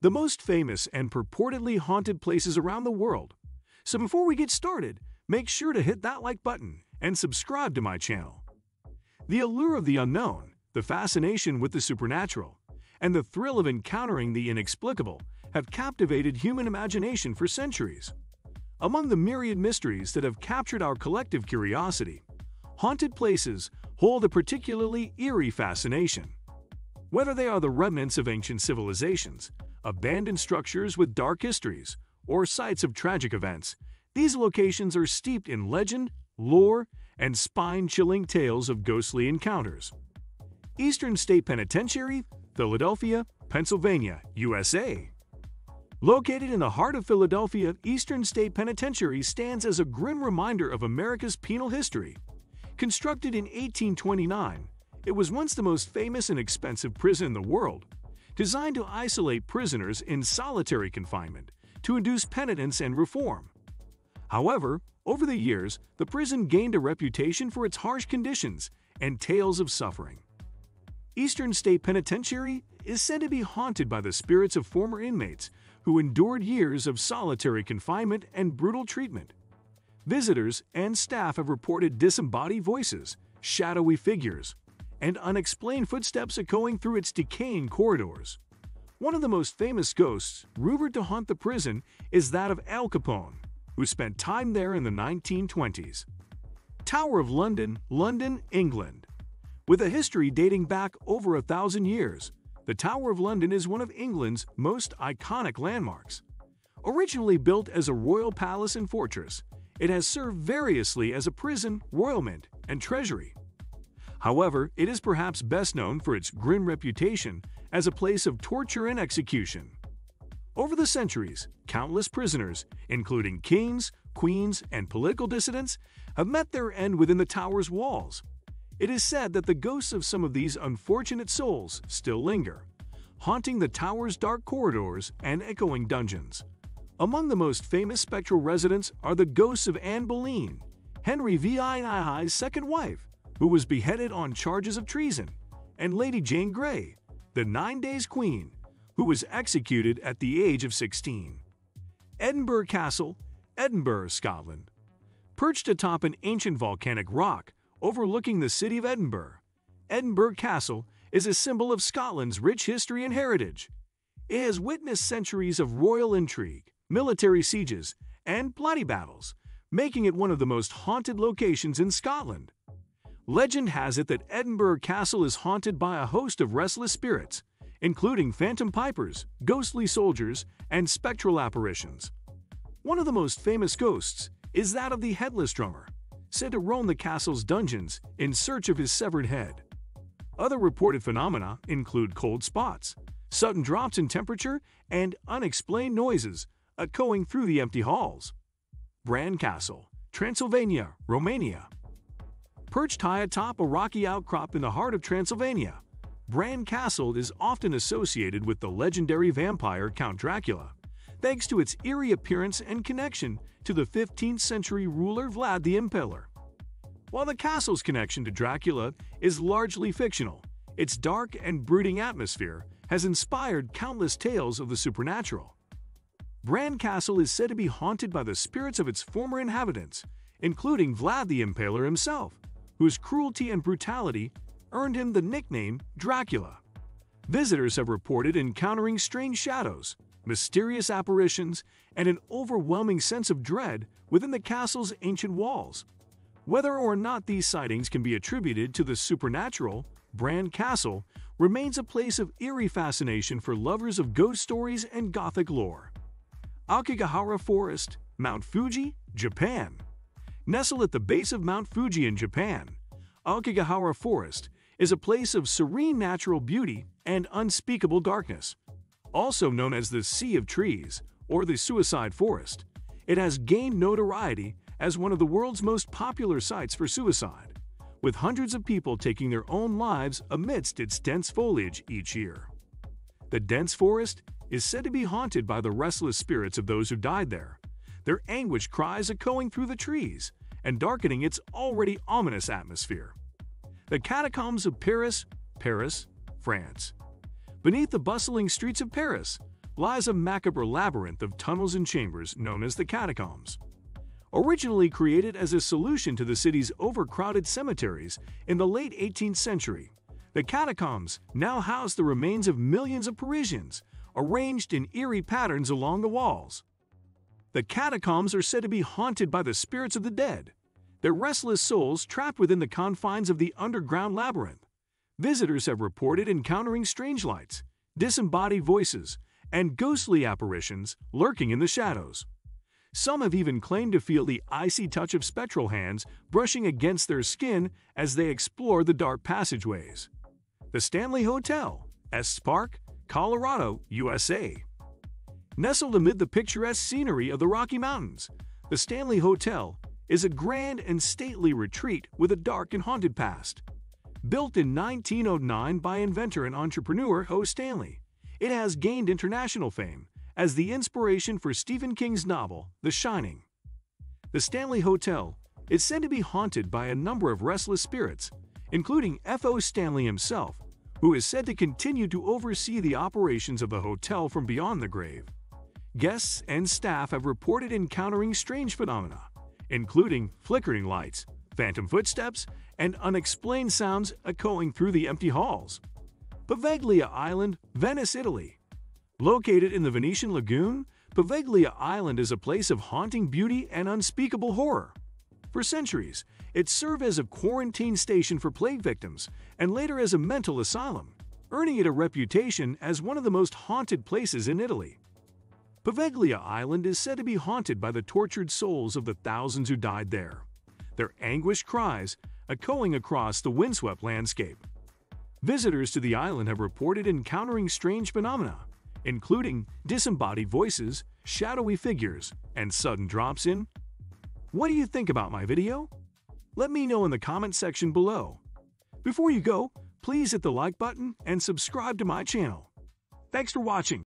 the most famous and purportedly haunted places around the world. So before we get started, make sure to hit that like button and subscribe to my channel. The allure of the unknown, the fascination with the supernatural, and the thrill of encountering the inexplicable have captivated human imagination for centuries. Among the myriad mysteries that have captured our collective curiosity, haunted places hold a particularly eerie fascination. Whether they are the remnants of ancient civilizations, abandoned structures with dark histories, or sites of tragic events, these locations are steeped in legend, lore, and spine-chilling tales of ghostly encounters. Eastern State Penitentiary, Philadelphia, Pennsylvania, USA. Located in the heart of Philadelphia, Eastern State Penitentiary stands as a grim reminder of America's penal history. Constructed in 1829, it was once the most famous and expensive prison in the world, designed to isolate prisoners in solitary confinement to induce penitence and reform. However, over the years, the prison gained a reputation for its harsh conditions and tales of suffering. Eastern State Penitentiary is said to be haunted by the spirits of former inmates who endured years of solitary confinement and brutal treatment. Visitors and staff have reported disembodied voices, shadowy figures, and unexplained footsteps echoing through its decaying corridors. One of the most famous ghosts rumored to haunt the prison is that of Al Capone, who spent time there in the 1920s. Tower of London, London, England. With a history dating back over 1,000 years, the Tower of London is one of England's most iconic landmarks. Originally built as a royal palace and fortress, it has served variously as a prison, royal mint, and treasury. However, it is perhaps best known for its grim reputation as a place of torture and execution. Over the centuries, countless prisoners, including kings, queens, and political dissidents, have met their end within the tower's walls. It is said that the ghosts of some of these unfortunate souls still linger, haunting the tower's dark corridors and echoing dungeons. Among the most famous spectral residents are the ghosts of Anne Boleyn, Henry VII's second wife, who was beheaded on charges of treason, and Lady Jane Grey, the 9 Days Queen, who was executed at the age of 16. Edinburgh Castle, Edinburgh, Scotland. Perched atop an ancient volcanic rock overlooking the city of Edinburgh, Edinburgh Castle is a symbol of Scotland's rich history and heritage. It has witnessed centuries of royal intrigue, military sieges, and bloody battles, making it one of the most haunted locations in Scotland. Legend has it that Edinburgh Castle is haunted by a host of restless spirits, including phantom pipers, ghostly soldiers, and spectral apparitions. One of the most famous ghosts is that of the Headless Drummer, said to roam the castle's dungeons in search of his severed head. Other reported phenomena include cold spots, sudden drops in temperature, and unexplained noises echoing through the empty halls. Bran Castle, Transylvania, Romania. Perched high atop a rocky outcrop in the heart of Transylvania, Bran Castle is often associated with the legendary vampire Count Dracula, thanks to its eerie appearance and connection to the 15th century ruler Vlad the Impaler. While the castle's connection to Dracula is largely fictional, its dark and brooding atmosphere has inspired countless tales of the supernatural. Bran Castle is said to be haunted by the spirits of its former inhabitants, including Vlad the Impaler himself, whose cruelty and brutality earned him the nickname Dracula. Visitors have reported encountering strange shadows, mysterious apparitions, and an overwhelming sense of dread within the castle's ancient walls. Whether or not these sightings can be attributed to the supernatural, Bran Castle remains a place of eerie fascination for lovers of ghost stories and Gothic lore. Aokigahara Forest, Mount Fuji, Japan. Nestled at the base of Mount Fuji in Japan, Aokigahara Forest is a place of serene natural beauty and unspeakable darkness. Also known as the Sea of Trees or the Suicide Forest, it has gained notoriety as one of the world's most popular sites for suicide, with hundreds of people taking their own lives amidst its dense foliage each year. The dense forest is said to be haunted by the restless spirits of those who died there, their anguished cries echoing through the trees and darkening its already ominous atmosphere. The Catacombs of Paris, France. Beneath the bustling streets of Paris lies a macabre labyrinth of tunnels and chambers known as the catacombs. Originally created as a solution to the city's overcrowded cemeteries in the late 18th century, the catacombs now house the remains of millions of Parisians, arranged in eerie patterns along the walls. The catacombs are said to be haunted by the spirits of the dead, their restless souls trapped within the confines of the underground labyrinth. Visitors have reported encountering strange lights, disembodied voices, and ghostly apparitions lurking in the shadows. Some have even claimed to feel the icy touch of spectral hands brushing against their skin as they explore the dark passageways. The Stanley Hotel, Estes Park, Colorado, USA. Nestled amid the picturesque scenery of the Rocky Mountains, the Stanley Hotel is a grand and stately retreat with a dark and haunted past. Built in 1909 by inventor and entrepreneur O. Stanley, it has gained international fame as the inspiration for Stephen King's novel, The Shining. The Stanley Hotel is said to be haunted by a number of restless spirits, including F.O. Stanley himself, who is said to continue to oversee the operations of the hotel from beyond the grave. Guests and staff have reported encountering strange phenomena, including flickering lights, phantom footsteps, and unexplained sounds echoing through the empty halls. Poveglia Island, Venice, Italy. Located in the Venetian lagoon, Poveglia Island is a place of haunting beauty and unspeakable horror. For centuries, it served as a quarantine station for plague victims and later as a mental asylum, earning it a reputation as one of the most haunted places in Italy. Poveglia Island is said to be haunted by the tortured souls of the thousands who died there, their anguished cries echoing across the windswept landscape. Visitors to the island have reported encountering strange phenomena, including disembodied voices, shadowy figures, and sudden drops in. What do you think about my video? Let me know in the comment section below. Before you go, please hit the like button and subscribe to my channel. Thanks for watching.